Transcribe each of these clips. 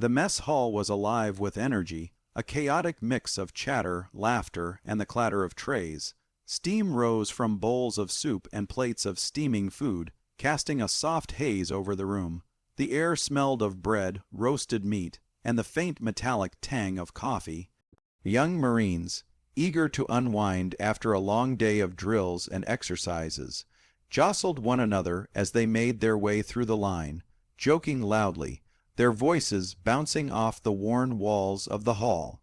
The mess hall was alive with energy, a chaotic mix of chatter, laughter, and the clatter of trays. Steam rose from bowls of soup and plates of steaming food, casting a soft haze over the room. The air smelled of bread, roasted meat, and the faint metallic tang of coffee. Young Marines, eager to unwind after a long day of drills and exercises, jostled one another as they made their way through the line, joking loudly, their voices bouncing off the worn walls of the hall.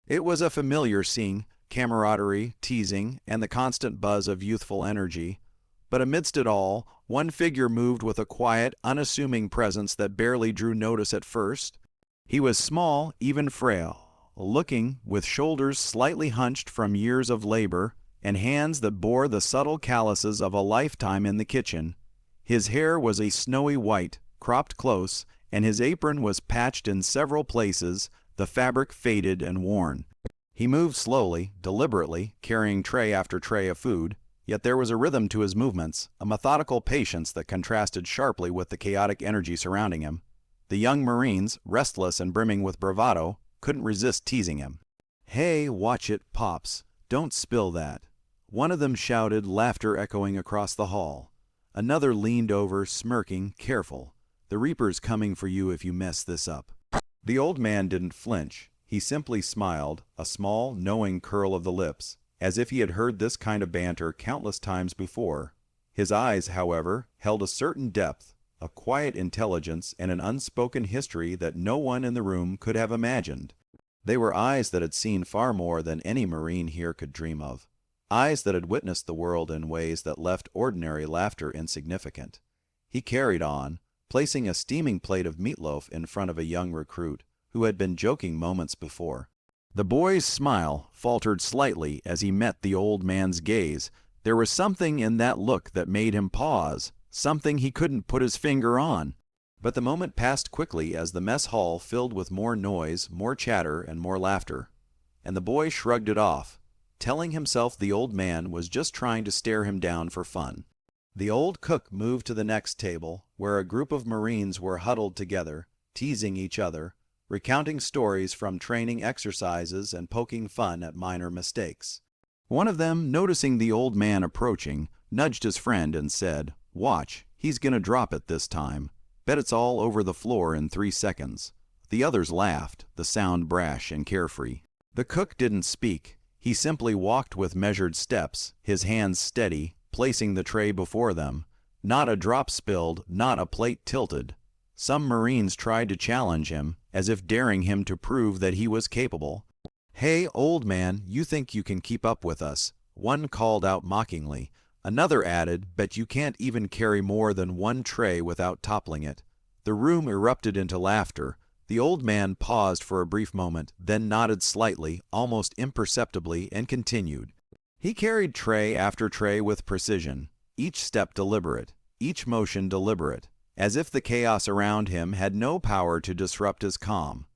It was a familiar scene, camaraderie, teasing, and the constant buzz of youthful energy. But amidst it all, one figure moved with a quiet, unassuming presence that barely drew notice at first. He was small, even frail, looking, with shoulders slightly hunched from years of labor, and hands that bore the subtle calluses of a lifetime in the kitchen. His hair was a snowy white, cropped close, and his apron was patched in several places, the fabric faded and worn. He moved slowly, deliberately, carrying tray after tray of food, yet there was a rhythm to his movements, a methodical patience that contrasted sharply with the chaotic energy surrounding him. The young Marines, restless and brimming with bravado, couldn't resist teasing him. "Hey, watch it, Pops. Don't spill that." One of them shouted, laughter echoing across the hall. Another leaned over, smirking, careful. "The Reaper's coming for you if you mess this up." The old man didn't flinch. He simply smiled, a small, knowing curl of the lips, as if he had heard this kind of banter countless times before. His eyes, however, held a certain depth, a quiet intelligence, and an unspoken history that no one in the room could have imagined. They were eyes that had seen far more than any Marine here could dream of. Eyes that had witnessed the world in ways that left ordinary laughter insignificant. He carried on, placing a steaming plate of meatloaf in front of a young recruit, who had been joking moments before. The boy's smile faltered slightly as he met the old man's gaze. There was something in that look that made him pause, something he couldn't put his finger on. But the moment passed quickly as the mess hall filled with more noise, more chatter, and more laughter. And the boy shrugged it off, telling himself the old man was just trying to stare him down for fun. The old cook moved to the next table, where a group of Marines were huddled together, teasing each other, recounting stories from training exercises and poking fun at minor mistakes. One of them, noticing the old man approaching, nudged his friend and said, "Watch, he's gonna drop it this time. Bet it's all over the floor in 3 seconds." The others laughed, the sound brash and carefree. The cook didn't speak. He simply walked with measured steps, his hands steady, placing the tray before them. Not a drop spilled, not a plate tilted. Some Marines tried to challenge him, as if daring him to prove that he was capable. "Hey, old man, you think you can keep up with us?" One called out mockingly. Another added, "Bet you can't even carry more than one tray without toppling it." The room erupted into laughter. The old man paused for a brief moment, then nodded slightly, almost imperceptibly, and continued. He carried tray after tray with precision, each step deliberate, each motion deliberate, as if the chaos around him had no power to disrupt his calm.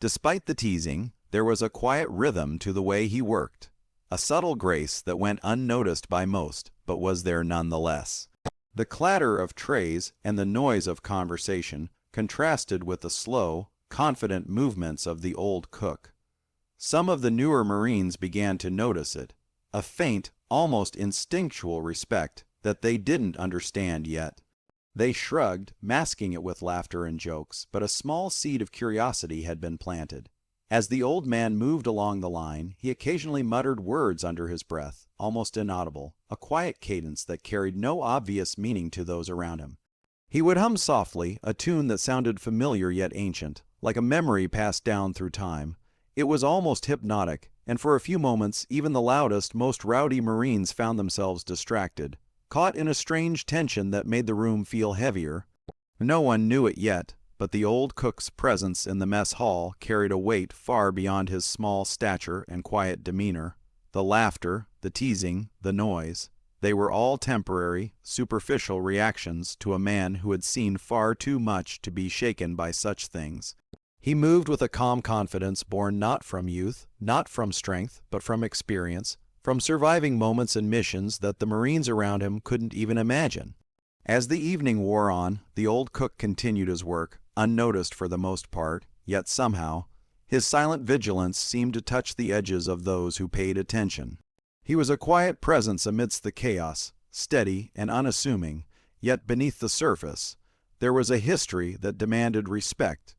Despite the teasing, there was a quiet rhythm to the way he worked, a subtle grace that went unnoticed by most, but was there nonetheless. The clatter of trays and the noise of conversation contrasted with the slow, confident movements of the old cook. Some of the newer Marines began to notice it, a faint, almost instinctual respect that they didn't understand yet. They shrugged, masking it with laughter and jokes, but a small seed of curiosity had been planted. As the old man moved along the line, he occasionally muttered words under his breath, almost inaudible, a quiet cadence that carried no obvious meaning to those around him. He would hum softly, a tune that sounded familiar yet ancient, like a memory passed down through time. It was almost hypnotic, and for a few moments even the loudest, most rowdy Marines found themselves distracted, caught in a strange tension that made the room feel heavier. No one knew it yet, but the old cook's presence in the mess hall carried a weight far beyond his small stature and quiet demeanor. The laughter, the teasing, the noise, they were all temporary, superficial reactions to a man who had seen far too much to be shaken by such things. He moved with a calm confidence born not from youth, not from strength, but from experience, from surviving moments and missions that the Marines around him couldn't even imagine. As the evening wore on, the old cook continued his work, unnoticed for the most part, yet somehow, his silent vigilance seemed to touch the edges of those who paid attention. He was a quiet presence amidst the chaos, steady and unassuming, yet beneath the surface, there was a history that demanded respect,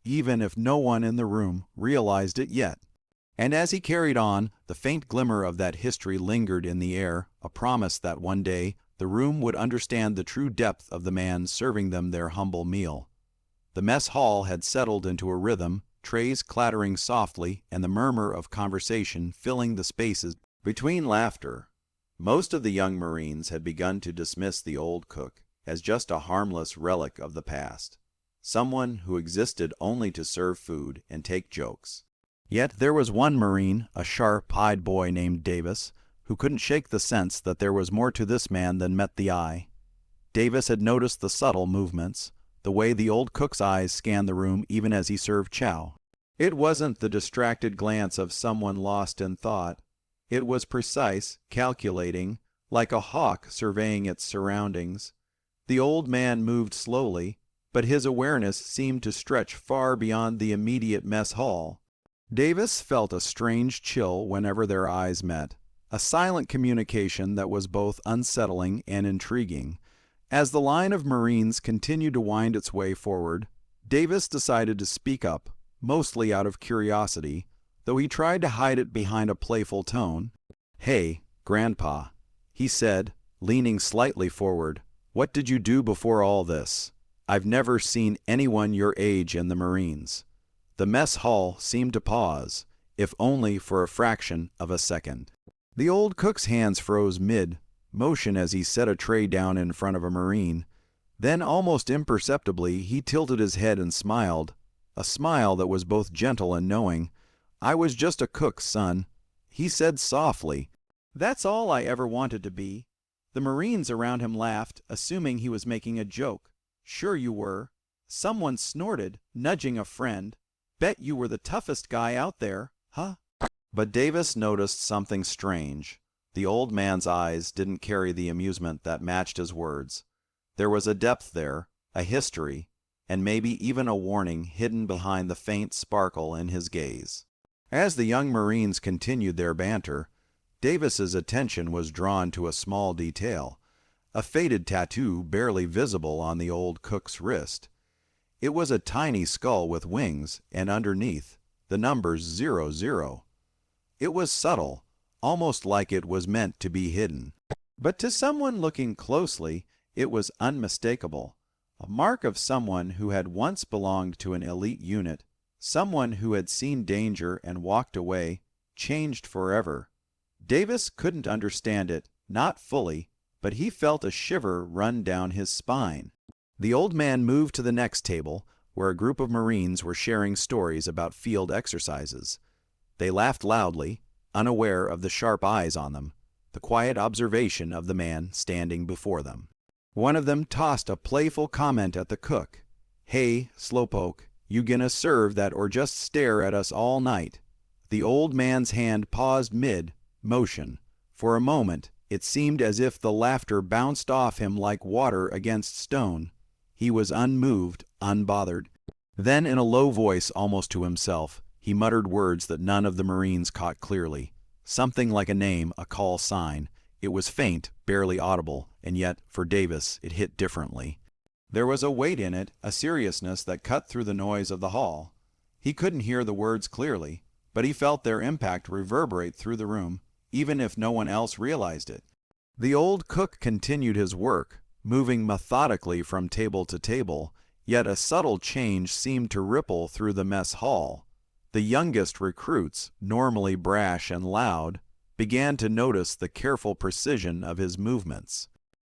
even if no one in the room realized it yet. And as he carried on, the faint glimmer of that history lingered in the air, a promise that one day the room would understand the true depth of the man serving them their humble meal. The mess hall had settled into a rhythm, trays clattering softly and the murmur of conversation filling the spaces between laughter. Most of the young Marines had begun to dismiss the old cook as just a harmless relic of the past, someone who existed only to serve food and take jokes. Yet there was one Marine, a sharp-eyed boy named Davis, who couldn't shake the sense that there was more to this man than met the eye. Davis had noticed the subtle movements, the way the old cook's eyes scanned the room even as he served chow. It wasn't the distracted glance of someone lost in thought. It was precise, calculating, like a hawk surveying its surroundings. The old man moved slowly, but his awareness seemed to stretch far beyond the immediate mess hall. Davis felt a strange chill whenever their eyes met, a silent communication that was both unsettling and intriguing. As the line of Marines continued to wind its way forward, Davis decided to speak up, mostly out of curiosity, though he tried to hide it behind a playful tone. "Hey, Grandpa," he said, leaning slightly forward, "what did you do before all this? I've never seen anyone your age in the Marines." The mess hall seemed to pause, if only for a fraction of a second. The old cook's hands froze mid-motion as he set a tray down in front of a Marine. Then, almost imperceptibly, he tilted his head and smiled, a smile that was both gentle and knowing. "I was just a cook, son," he said softly. "That's all I ever wanted to be." The Marines around him laughed, assuming he was making a joke. "Sure you were." Someone snorted, nudging a friend. "Bet you were the toughest guy out there, huh?" But Davis noticed something strange. The old man's eyes didn't carry the amusement that matched his words. There was a depth there, a history, and maybe even a warning hidden behind the faint sparkle in his gaze. As the young Marines continued their banter, Davis's attention was drawn to a small detail, a faded tattoo barely visible on the old cook's wrist. It was a tiny skull with wings, and underneath, the numbers 00. It was subtle, almost like it was meant to be hidden. But to someone looking closely, it was unmistakable, a mark of someone who had once belonged to an elite unit, someone who had seen danger and walked away, changed forever. Davis couldn't understand it, not fully, but he felt a shiver run down his spine. The old man moved to the next table, where a group of Marines were sharing stories about field exercises. They laughed loudly, unaware of the sharp eyes on them, the quiet observation of the man standing before them. One of them tossed a playful comment at the cook. "Hey, slowpoke, you gonna serve that or just stare at us all night?" The old man's hand paused mid-motion. For a moment, it seemed as if the laughter bounced off him like water against stone. He was unmoved, unbothered. Then, in a low voice almost to himself, he muttered words that none of the Marines caught clearly. Something like a name, a call sign. It was faint, barely audible, and yet, for Davis, it hit differently. There was a weight in it, a seriousness that cut through the noise of the hall. He couldn't hear the words clearly, but he felt their impact reverberate through the room, even if no one else realized it. The old cook continued his work, moving methodically from table to table, yet a subtle change seemed to ripple through the mess hall. The youngest recruits, normally brash and loud, began to notice the careful precision of his movements.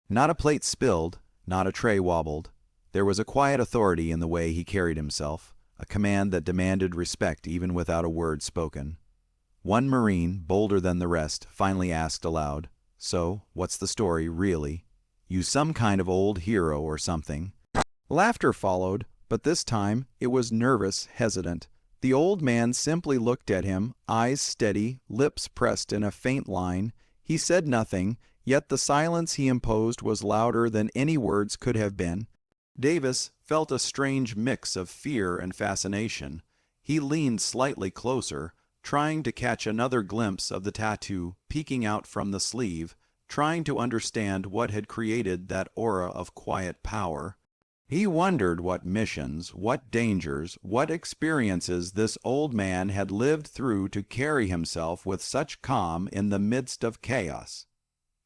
Not a plate spilled, not a tray wobbled. There was a quiet authority in the way he carried himself, a command that demanded respect even without a word spoken. One Marine, bolder than the rest, finally asked aloud, "So, what's the story, really? You some kind of old hero or something?" Laughter followed, but this time it was nervous, hesitant. The old man simply looked at him, eyes steady, lips pressed in a faint line. He said nothing, yet the silence he imposed was louder than any words could have been. Davis felt a strange mix of fear and fascination. He leaned slightly closer, trying to catch another glimpse of the tattoo peeking out from the sleeve, trying to understand what had created that aura of quiet power. He wondered what missions, what dangers, what experiences this old man had lived through to carry himself with such calm in the midst of chaos.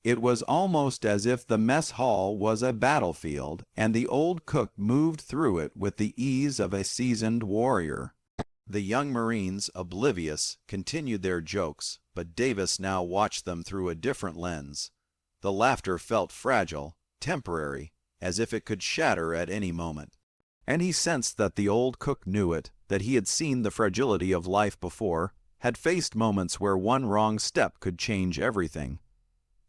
It was almost as if the mess hall was a battlefield, and the old cook moved through it with the ease of a seasoned warrior. The young Marines, oblivious, continued their jokes, but Davis now watched them through a different lens. The laughter felt fragile, temporary, as if it could shatter at any moment. And he sensed that the old cook knew it, that he had seen the fragility of life before, had faced moments where one wrong step could change everything.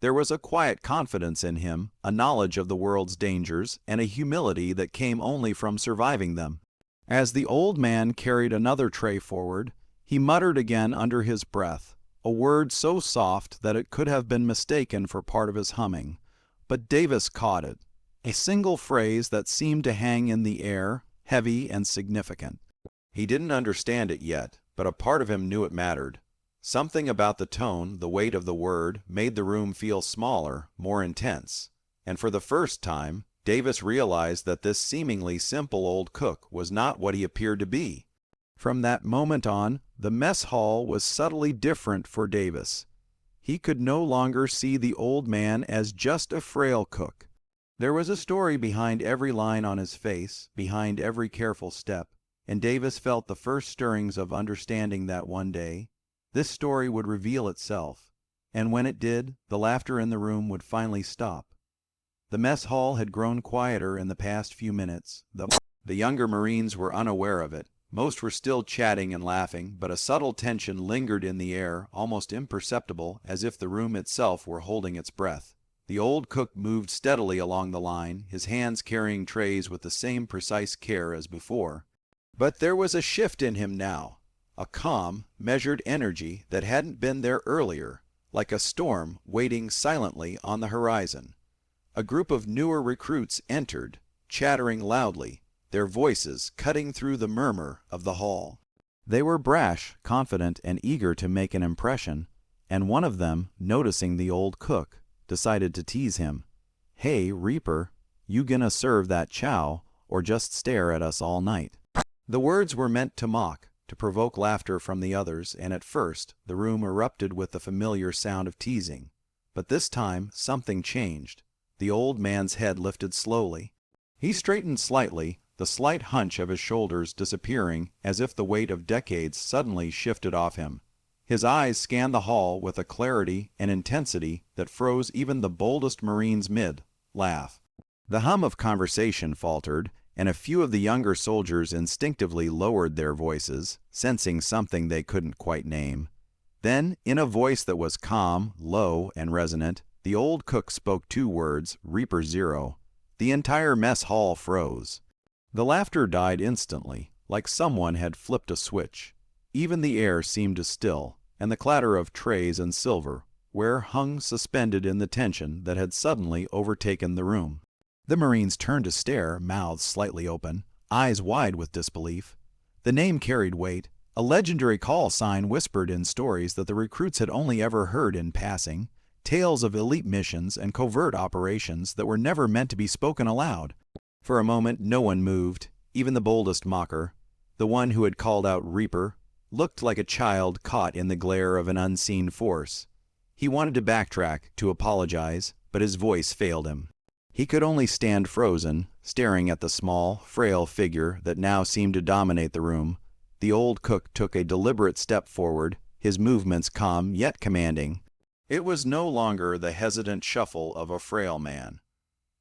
There was a quiet confidence in him, a knowledge of the world's dangers, and a humility that came only from surviving them. As the old man carried another tray forward, he muttered again under his breath, a word so soft that it could have been mistaken for part of his humming. But Davis caught it, a single phrase that seemed to hang in the air, heavy and significant. He didn't understand it yet, but a part of him knew it mattered. Something about the tone, the weight of the word, made the room feel smaller, more intense. And for the first time, Davis realized that this seemingly simple old cook was not what he appeared to be. From that moment on, the mess hall was subtly different for Davis. He could no longer see the old man as just a frail cook. There was a story behind every line on his face, behind every careful step, and Davis felt the first stirrings of understanding that one day this story would reveal itself, and when it did, the laughter in the room would finally stop. The mess hall had grown quieter in the past few minutes. The younger Marines were unaware of it. Most were still chatting and laughing, but a subtle tension lingered in the air, almost imperceptible, as if the room itself were holding its breath. The old cook moved steadily along the line, his hands carrying trays with the same precise care as before. But there was a shift in him now, a calm, measured energy that hadn't been there earlier, like a storm waiting silently on the horizon. A group of newer recruits entered, chattering loudly, their voices cutting through the murmur of the hall. They were brash, confident, and eager to make an impression, and one of them, noticing the old cook, decided to tease him. "Hey, Reaper, you gonna serve that chow, or just stare at us all night?" The words were meant to mock, to provoke laughter from the others, and at first the room erupted with the familiar sound of teasing. But this time something changed. The old man's head lifted slowly. He straightened slightly, the slight hunch of his shoulders disappearing as if the weight of decades suddenly shifted off him. His eyes scanned the hall with a clarity and intensity that froze even the boldest Marine's mid-laugh. The hum of conversation faltered, and a few of the younger soldiers instinctively lowered their voices, sensing something they couldn't quite name. Then, in a voice that was calm, low, and resonant, the old cook spoke two words, Reaper Zero. The entire mess hall froze. The laughter died instantly, like someone had flipped a switch. Even the air seemed to still, and the clatter of trays and silver, where hung suspended in the tension that had suddenly overtaken the room. The Marines turned to stare, mouths slightly open, eyes wide with disbelief. The name carried weight. A legendary call sign whispered in stories that the recruits had only ever heard in passing, tales of elite missions and covert operations that were never meant to be spoken aloud. For a moment no one moved, even the boldest mocker. The one who had called out Reaper looked like a child caught in the glare of an unseen force. He wanted to backtrack, to apologize, but his voice failed him. He could only stand frozen, staring at the small, frail figure that now seemed to dominate the room. The old cook took a deliberate step forward, his movements calm yet commanding. It was no longer the hesitant shuffle of a frail man.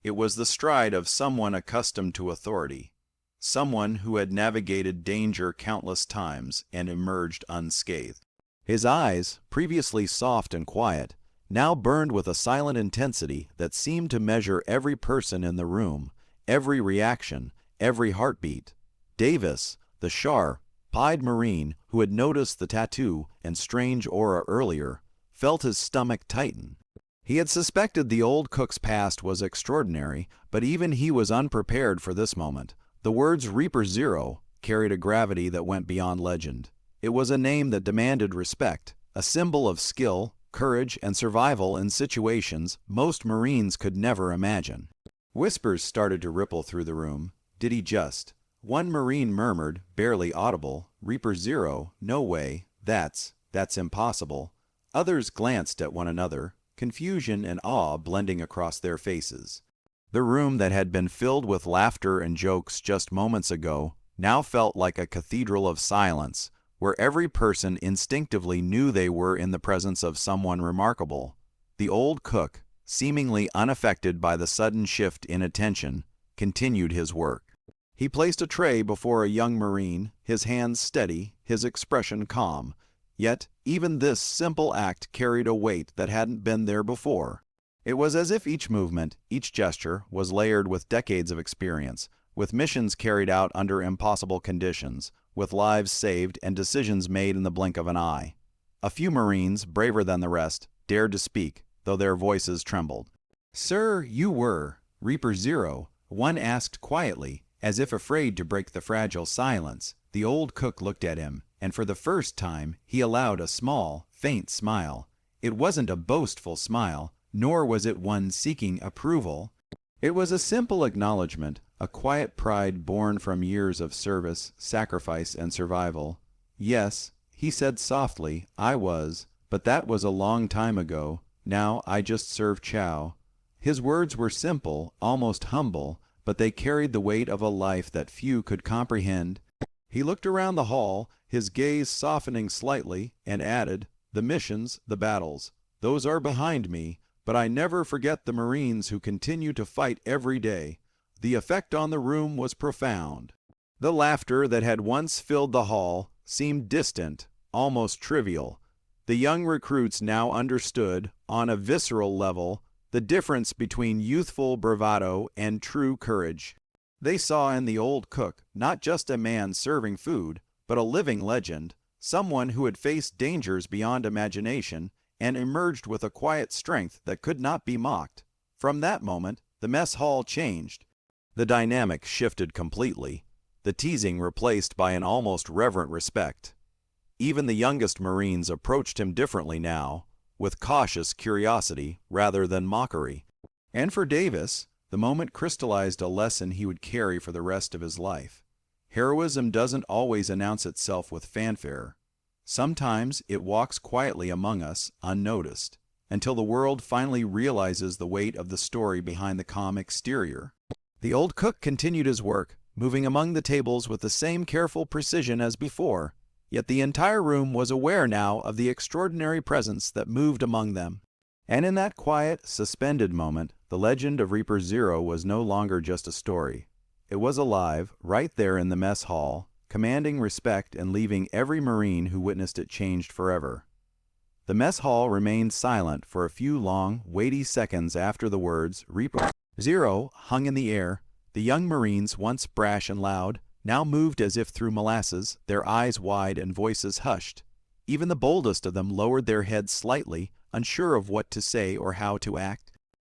It was the stride of someone accustomed to authority, someone who had navigated danger countless times and emerged unscathed. His eyes, previously soft and quiet, now burned with a silent intensity that seemed to measure every person in the room, every reaction, every heartbeat. Davis, the sharp-eyed Marine who had noticed the tattoo and strange aura earlier, felt his stomach tighten. He had suspected the old cook's past was extraordinary, but even he was unprepared for this moment. The words Reaper Zero carried a gravity that went beyond legend. It was a name that demanded respect, a symbol of skill, courage, and survival in situations most Marines could never imagine. Whispers started to ripple through the room. Did he just? One Marine murmured, barely audible, Reaper Zero, no way, that's impossible. Others glanced at one another, confusion and awe blending across their faces. The room that had been filled with laughter and jokes just moments ago now felt like a cathedral of silence, where every person instinctively knew they were in the presence of someone remarkable. The old cook, seemingly unaffected by the sudden shift in attention, continued his work. He placed a tray before a young Marine, his hands steady, his expression calm. Yet, even this simple act carried a weight that hadn't been there before. It was as if each movement, each gesture, was layered with decades of experience, with missions carried out under impossible conditions, with lives saved and decisions made in the blink of an eye. A few Marines, braver than the rest, dared to speak, though their voices trembled. "Sir, you were Reaper Zero," one asked quietly, as if afraid to break the fragile silence. The old cook looked at him, and for the first time he allowed a small, faint smile. It wasn't a boastful smile, nor was it one seeking approval. It was a simple acknowledgement, a quiet pride born from years of service, sacrifice, and survival. "Yes," he said softly, "I was, but that was a long time ago. Now I just serve Chow." His words were simple, almost humble, but they carried the weight of a life that few could comprehend. He looked around the hall, his gaze softening slightly, and added, "The missions, the battles, those are behind me, but I never forget the Marines who continue to fight every day." The effect on the room was profound. The laughter that had once filled the hall seemed distant, almost trivial. The young recruits now understood, on a visceral level, the difference between youthful bravado and true courage. They saw in the old cook not just a man serving food, but a living legend, someone who had faced dangers beyond imagination and emerged with a quiet strength that could not be mocked. From that moment, the mess hall changed. The dynamic shifted completely, the teasing replaced by an almost reverent respect. Even the youngest Marines approached him differently now, with cautious curiosity rather than mockery. And for Davis, the moment crystallized a lesson he would carry for the rest of his life. Heroism doesn't always announce itself with fanfare. Sometimes it walks quietly among us, unnoticed, until the world finally realizes the weight of the story behind the calm exterior. The old cook continued his work, moving among the tables with the same careful precision as before. Yet the entire room was aware now of the extraordinary presence that moved among them. And in that quiet, suspended moment, the legend of Reaper Zero was no longer just a story. It was alive, right there in the mess hall, commanding respect and leaving every Marine who witnessed it changed forever. The mess hall remained silent for a few long, weighty seconds after the words Reaper Zero hung in the air. The young Marines, once brash and loud, now moved as if through molasses, their eyes wide and voices hushed. Even the boldest of them lowered their heads slightly, unsure of what to say or how to act.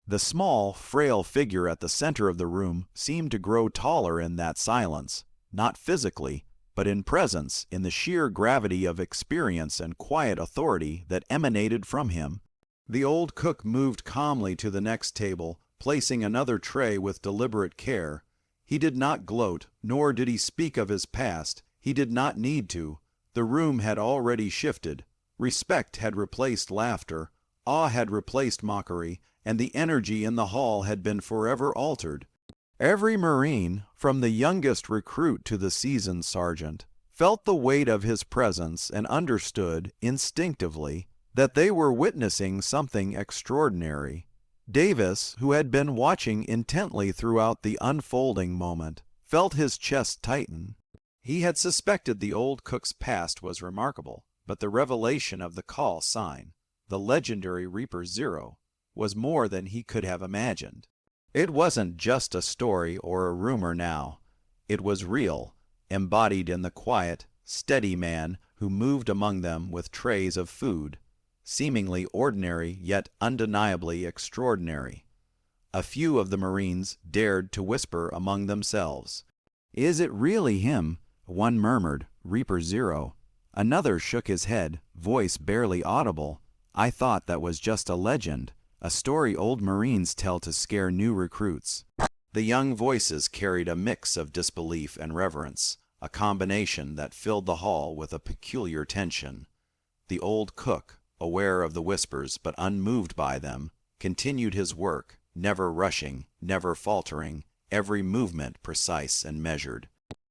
The small, frail figure at the center of the room seemed to grow taller in that silence, not physically, but in presence, in the sheer gravity of experience and quiet authority that emanated from him. The old cook moved calmly to the next table, placing another tray with deliberate care. He did not gloat, nor did he speak of his past. He did not need to. The room had already shifted. Respect had replaced laughter, awe had replaced mockery, and the energy in the hall had been forever altered. Every Marine, from the youngest recruit to the seasoned sergeant, felt the weight of his presence and understood, instinctively, that they were witnessing something extraordinary. Davis, who had been watching intently throughout the unfolding moment, felt his chest tighten. He had suspected the old cook's past was remarkable, but the revelation of the call sign, the legendary Reaper Zero, was more than he could have imagined. It wasn't just a story or a rumor now. It was real, embodied in the quiet, steady man who moved among them with trays of food. seemingly ordinary yet undeniably extraordinary. A few of the Marines dared to whisper among themselves, "Is it really him?" One murmured, "Reaper Zero." Another shook his head, voice barely audible, "I thought that was just a legend, a story old Marines tell to scare new recruits." The young voices carried a mix of disbelief and reverence, a combination that filled the hall with a peculiar tension. The old cook, aware of the whispers but unmoved by them, continued his work, never rushing, never faltering, every movement precise and measured.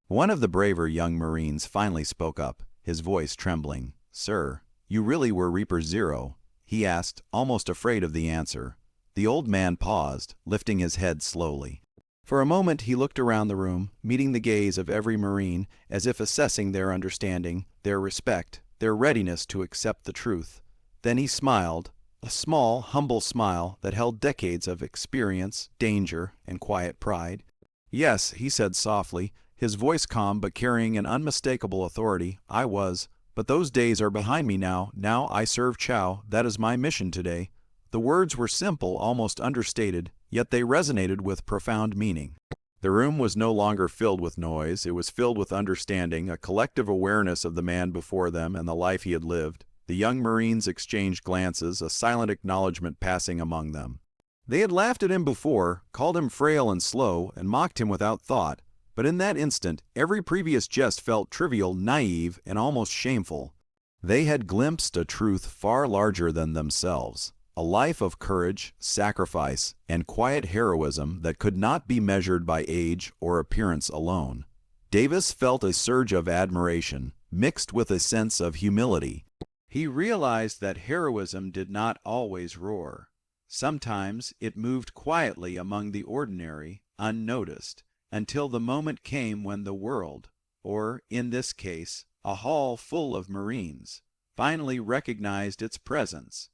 One of the braver young Marines finally spoke up, his voice trembling. "Sir, you really were Reaper Zero?" he asked, almost afraid of the answer. The old man paused, lifting his head slowly. For a moment he looked around the room, meeting the gaze of every Marine as if assessing their understanding, their respect, their readiness to accept the truth. Then he smiled, a small, humble smile that held decades of experience, danger, and quiet pride. "Yes," he said softly, his voice calm but carrying an unmistakable authority, "I was. But those days are behind me now. Now I serve Chow. That is my mission today." The words were simple, almost understated, yet they resonated with profound meaning. The room was no longer filled with noise. It was filled with understanding, a collective awareness of the man before them and the life he had lived. The young Marines exchanged glances, a silent acknowledgment passing among them. They had laughed at him before, called him frail and slow, and mocked him without thought. But in that instant, every previous jest felt trivial, naive, and almost shameful. They had glimpsed a truth far larger than themselves, a life of courage, sacrifice, and quiet heroism that could not be measured by age or appearance alone. Davis felt a surge of admiration, mixed with a sense of humility. He realized that heroism did not always roar. Sometimes it moved quietly among the ordinary, unnoticed, until the moment came when the world, or in this case, a hall full of Marines, finally recognized its presence.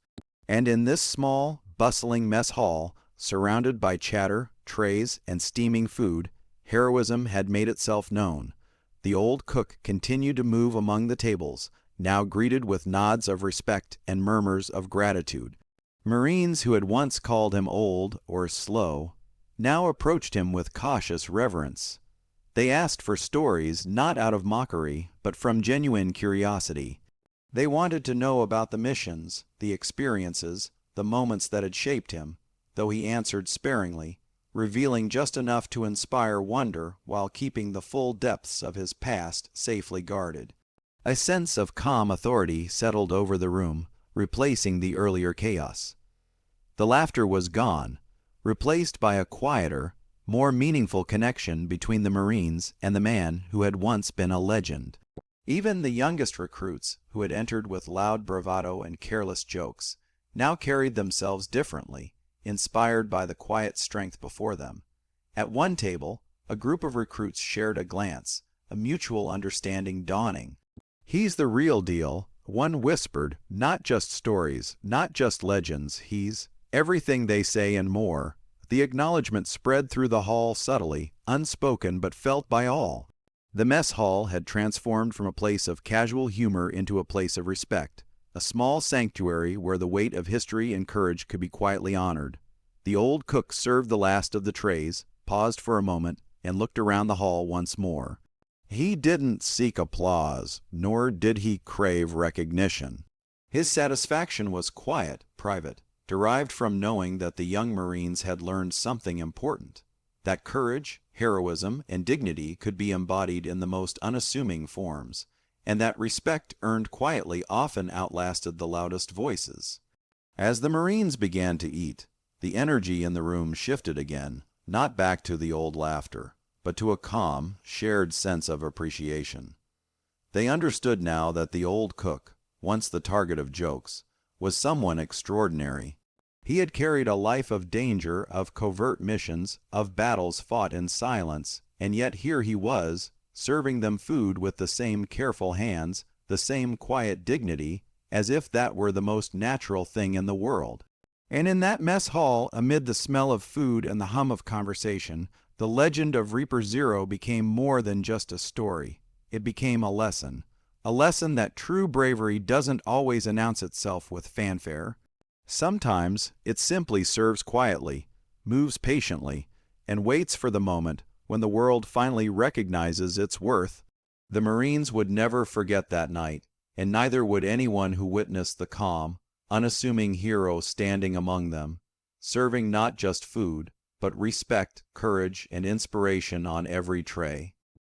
And in this small, bustling mess hall, surrounded by chatter, trays, and steaming food, heroism had made itself known. The old cook continued to move among the tables, now greeted with nods of respect and murmurs of gratitude. Marines who had once called him old or slow now approached him with cautious reverence. They asked for stories not out of mockery, but from genuine curiosity. They wanted to know about the missions, the experiences, the moments that had shaped him, though he answered sparingly, revealing just enough to inspire wonder while keeping the full depths of his past safely guarded. A sense of calm authority settled over the room, replacing the earlier chaos. The laughter was gone, replaced by a quieter, more meaningful connection between the Marines and the man who had once been a legend. Even the youngest recruits, who had entered with loud bravado and careless jokes, now carried themselves differently, inspired by the quiet strength before them. At one table, a group of recruits shared a glance, a mutual understanding dawning. "He's the real deal," one whispered, "not just stories, not just legends, he's everything they say and more." The acknowledgment spread through the hall subtly, unspoken but felt by all. The mess hall had transformed from a place of casual humor into a place of respect, a small sanctuary where the weight of history and courage could be quietly honored. The old cook served the last of the trays, paused for a moment, and looked around the hall once more. He didn't seek applause, nor did he crave recognition. His satisfaction was quiet, private, derived from knowing that the young Marines had learned something important, that courage, heroism, and dignity could be embodied in the most unassuming forms, and that respect earned quietly often outlasted the loudest voices. As the Marines began to eat, the energy in the room shifted again, not back to the old laughter, but to a calm, shared sense of appreciation. They understood now that the old cook, once the target of jokes, was someone extraordinary. He had carried a life of danger, of covert missions, of battles fought in silence, and yet here he was, serving them food with the same careful hands, the same quiet dignity, as if that were the most natural thing in the world. And in that mess hall, amid the smell of food and the hum of conversation, the legend of Reaper Zero became more than just a story. It became a A lesson that true bravery doesn't always announce itself with fanfare. Sometimes it simply serves quietly, moves patiently, and waits for the moment when the world finally recognizes its worth. The Marines would never forget that night, and neither would anyone who witnessed the calm, unassuming hero standing among them, serving not just food, but respect, courage, and inspiration on every tray.